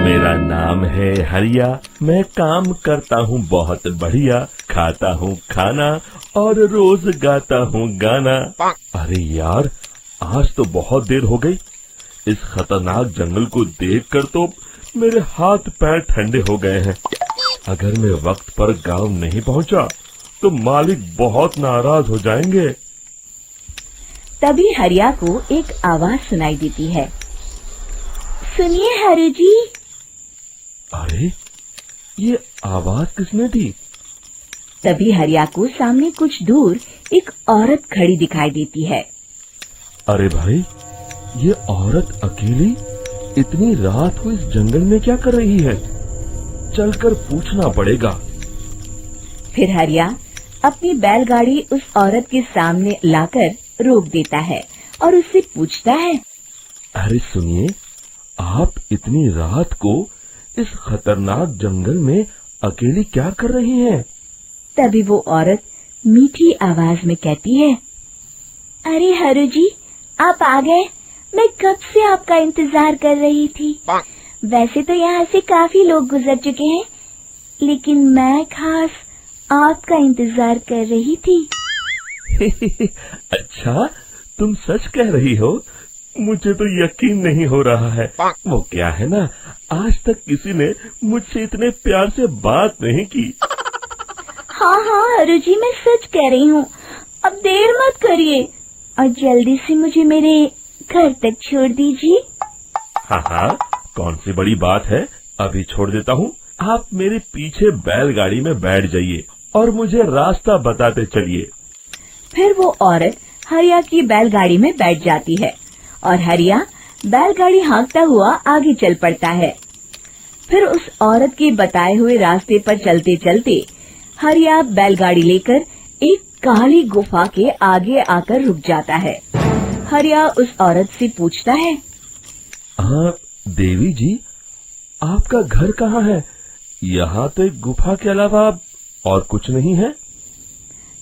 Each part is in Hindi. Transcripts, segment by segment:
मेरा नाम है हरिया, मैं काम करता हूँ बहुत बढ़िया, खाता हूँ खाना और रोज गाता हूँ गाना। अरे यार, आज तो बहुत देर हो गई। इस खतरनाक जंगल को देखकर तो मेरे हाथ पैर ठंडे हो गए हैं। अगर मैं वक्त पर गांव नहीं पहुंचा तो मालिक बहुत नाराज हो जाएंगे। तभी हरिया को एक आवाज सुनाई देती है। सुनिए हरु जी। अरे, ये आवाज किसने दी? तभी हरिया को सामने कुछ दूर एक औरत खड़ी दिखाई देती है। अरे भाई, ये औरत अकेली इतनी रात को इस जंगल में क्या कर रही है? चलकर पूछना पड़ेगा। फिर हरिया अपनी बैलगाड़ी उस औरत के सामने लाकर रोक देता है और उससे पूछता है। अरे सुनिए, आप इतनी रात को इस खतरनाक जंगल में अकेली क्या कर रही हैं? तभी वो औरत मीठी आवाज में कहती है, अरे हरु जी, आप आ गए। मैं कब से आपका इंतजार कर रही थी। वैसे तो यहाँ से काफी लोग गुजर चुके हैं, लेकिन मैं खास आपका इंतजार कर रही थी। अच्छा, तुम सच कह रही हो? मुझे तो यकीन नहीं हो रहा है। वो क्या है ना, आज तक किसी ने मुझसे इतने प्यार से बात नहीं की। हाँ हाँ हरु जी, मैं सच कह रही हूँ। अब देर मत करिए और जल्दी से मुझे मेरे घर तक छोड़ दीजिए। हाँ हाँ, कौन सी बड़ी बात है, अभी छोड़ देता हूँ। आप मेरे पीछे बैलगाड़ी में बैठ जाइए और मुझे रास्ता बताते चलिए। फिर वो औरत हरिया की बैलगाड़ी में बैठ जाती है और हरिया बैलगाड़ी हाँकता हुआ आगे चल पड़ता है। फिर उस औरत के बताए हुए रास्ते पर चलते चलते हरिया बैलगाड़ी लेकर एक काली गुफा के आगे आकर रुक जाता है। हरिया उस औरत से पूछता है, हाँ देवी जी, आपका घर कहाँ है? यहाँ तो एक गुफा के अलावा और कुछ नहीं है।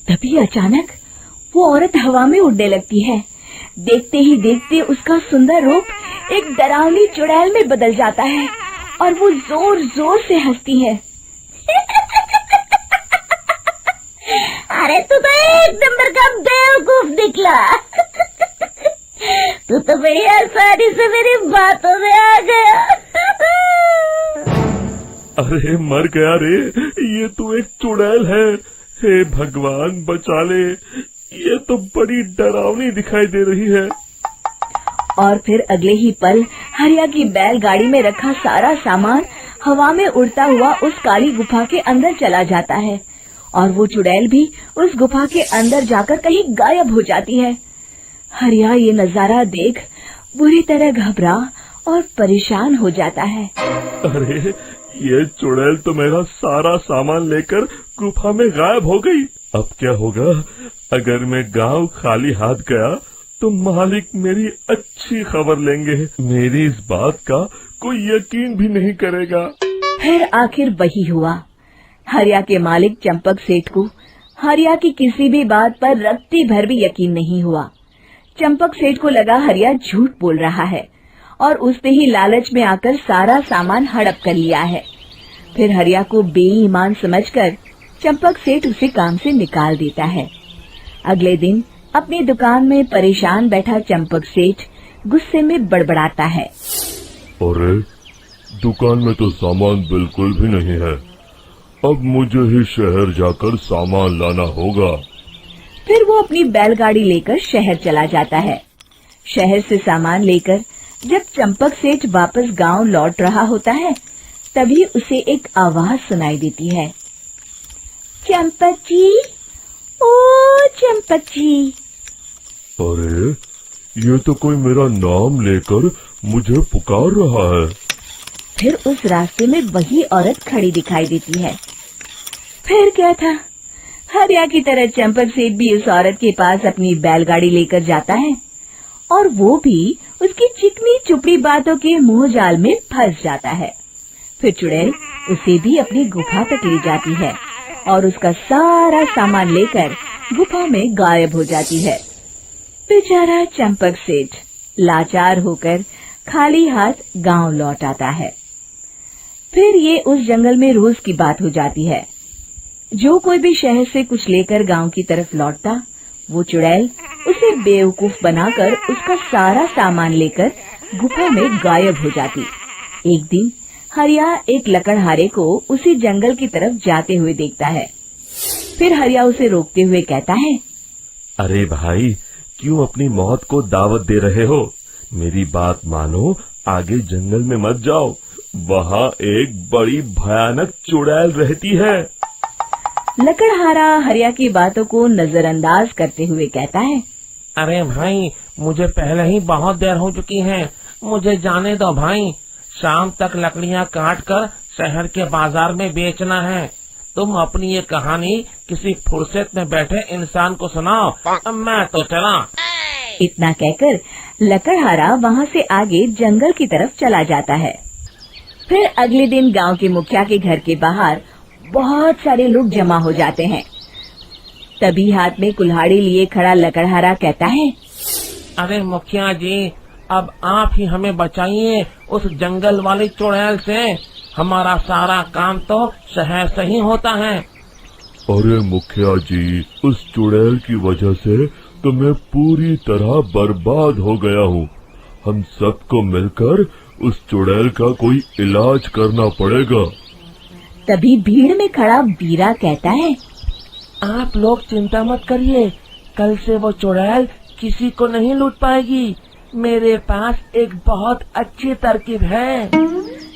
तभी अचानक वो औरत हवा में उड़ने लगती है। देखते ही देखते उसका सुंदर रूप एक डरावनी चुड़ैल में बदल जाता है और वो जोर जोर से हंसती है। अरे तू तो एक नंबर का बेवकूफ निकला। तू तो बड़ी आसानी से मेरी बातों में आ गया। अरे मर गया रे, ये तो एक चुड़ैल है। हे भगवान बचा ले, ये तो बड़ी डरावनी दिखाई दे रही है। और फिर अगले ही पल हरिया की बैलगाड़ी में रखा सारा सामान हवा में उड़ता हुआ उस काली गुफा के अंदर चला जाता है और वो चुड़ैल भी उस गुफा के अंदर जाकर कहीं गायब हो जाती है। हरिया ये नजारा देख बुरी तरह घबरा और परेशान हो जाता है। अरे, ये चुड़ैल तो मेरा सारा सामान लेकर गुफा में गायब हो गई। अब क्या होगा? अगर मैं गांव खाली हाथ गया तो मालिक मेरी अच्छी खबर लेंगे। मेरी इस बात का कोई यकीन भी नहीं करेगा। फिर आखिर वही हुआ। हरिया के मालिक चंपक सेठ को हरिया की किसी भी बात पर रत्ती भर भी यकीन नहीं हुआ। चंपक सेठ को लगा हरिया झूठ बोल रहा है और उसने ही लालच में आकर सारा सामान हड़प कर लिया है। फिर हरिया को बेईमान समझकर चंपक सेठ उसे काम से निकाल देता है। अगले दिन अपनी दुकान में परेशान बैठा चंपक सेठ गुस्से में बड़बड़ाता है। अरे, दुकान में तो सामान बिल्कुल भी नहीं है। अब मुझे ही शहर जाकर सामान लाना होगा। फिर वो अपनी बैलगाड़ी लेकर शहर चला जाता है। शहर से सामान लेकर जब चंपक सेठ वापस गांव लौट रहा होता है, तभी उसे एक आवाज सुनाई देती है। चंपक जी, ओ चंपक जी। अरे, ये तो कोई मेरा नाम लेकर मुझे पुकार रहा है। फिर उस रास्ते में वही औरत खड़ी दिखाई देती है। फिर क्या था, हरिया की तरह चंपक सेठ भी उस औरत के पास अपनी बैलगाड़ी लेकर जाता है और वो भी उसकी चिकनी चुपड़ी बातों के मुंह जाल में फंस जाता है। फिर चुड़ैल उसे भी अपनी गुफा तक ले जाती है और उसका सारा सामान लेकर गुफा में गायब हो जाती है। बेचारा चंपक सेठ लाचार होकर खाली हाथ गांव लौट आता है। फिर ये उस जंगल में रोज की बात हो जाती है। जो कोई भी शहर से कुछ लेकर गांव की तरफ लौटता, वो चुड़ैल उसे बेवकूफ बनाकर उसका सारा सामान लेकर गुफा में गायब हो जाती। एक दिन हरिया एक लकड़हारे को उसी जंगल की तरफ जाते हुए देखता है। फिर हरिया उसे रोकते हुए कहता है, अरे भाई, क्यों अपनी मौत को दावत दे रहे हो? मेरी बात मानो, आगे जंगल में मत जाओ, वहाँ एक बड़ी भयानक चुड़ैल रहती है। लकड़हारा हरिया की बातों को नजरअंदाज करते हुए कहता है, अरे भाई, मुझे पहले ही बहुत देर हो चुकी है, मुझे जाने दो भाई। शाम तक लकड़ियाँ काट कर शहर के बाजार में बेचना है। तुम अपनी ये कहानी किसी फुर्सत में बैठे इंसान को सुनाओ, मैं तो चला। इतना कहकर लकड़हारा वहाँ से आगे जंगल की तरफ चला जाता है। फिर अगले दिन गांव के मुखिया के घर के बाहर बहुत सारे लोग जमा हो जाते हैं। तभी हाथ में कुल्हाड़ी लिए खड़ा लकड़हारा कहता है, अरे मुखिया जी, अब आप ही हमें बचाइए उस जंगल वाली चुड़ैल से। हमारा सारा काम तो शहर से ही होता है। अरे मुखिया जी, उस चुड़ैल की वजह से तो मैं पूरी तरह बर्बाद हो गया हूँ। हम सबको मिलकर उस चुड़ैल का कोई इलाज करना पड़ेगा। तभी भीड़ में खड़ा वीरा कहता है, आप लोग चिंता मत करिए, कल से वो चुड़ैल किसी को नहीं लूट पाएगी। मेरे पास एक बहुत अच्छी तरकीब है।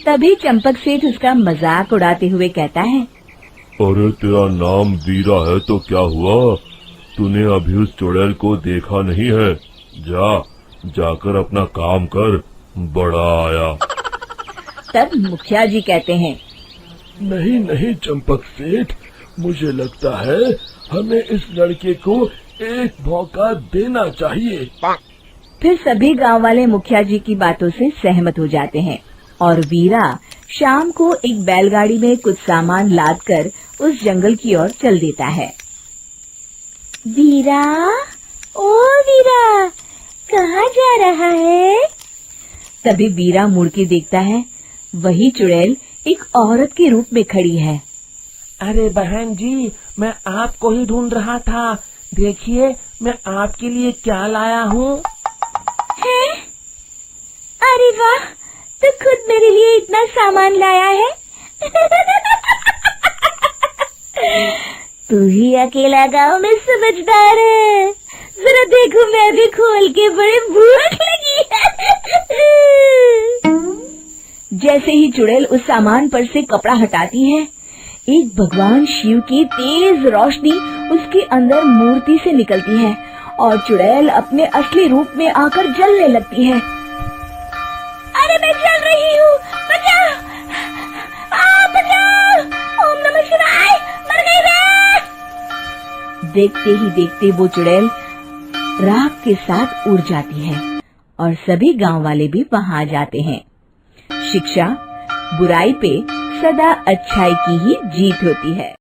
तभी चंपक सेठ उसका मजाक उड़ाते हुए कहता है, अरे तेरा नाम वीरा है तो क्या हुआ? तूने अभी उस चुड़ैल को देखा नहीं है? जाकर अपना काम कर, बड़ा आया। तब मुखिया जी कहते हैं, नहीं चंपक सेठ, मुझे लगता है हमें इस लड़के को एक मौका देना चाहिए। फिर सभी गांव वाले मुखिया जी की बातों से सहमत हो जाते हैं और वीरा शाम को एक बैलगाड़ी में कुछ सामान लादकर उस जंगल की ओर चल देता है। वीरा, ओ वीरा, कहाँ जा रहा है? तभी वीरा मुड़ के देखता है, वही चुड़ैल एक औरत के रूप में खड़ी है। अरे बहन जी, मैं आपको ही ढूंढ रहा था। देखिए, मैं आपके लिए क्या लाया हूँ। हैं? अरे वाह, तो खुद मेरे लिए इतना सामान लाया है। तू ही अकेला गांव में समझदार है। जरा देखो, मैं भी खोल के, बड़े भूख लगी है। जैसे ही चुड़ैल उस सामान पर से कपड़ा हटाती है, एक भगवान शिव की तेज रोशनी उसके अंदर मूर्ति से निकलती है और चुड़ैल अपने असली रूप में आकर जलने लगती है। अरे मैं जल रही हूँ, बचाओ! बचाओ! ओम नमः शिवाय, मर गई मैं! देखते ही देखते वो चुड़ैल राख के साथ उड़ जाती है और सभी गांव वाले भी वहां जाते हैं। शिक्षा बुराई पे सदा अच्छाई की ही जीत होती है।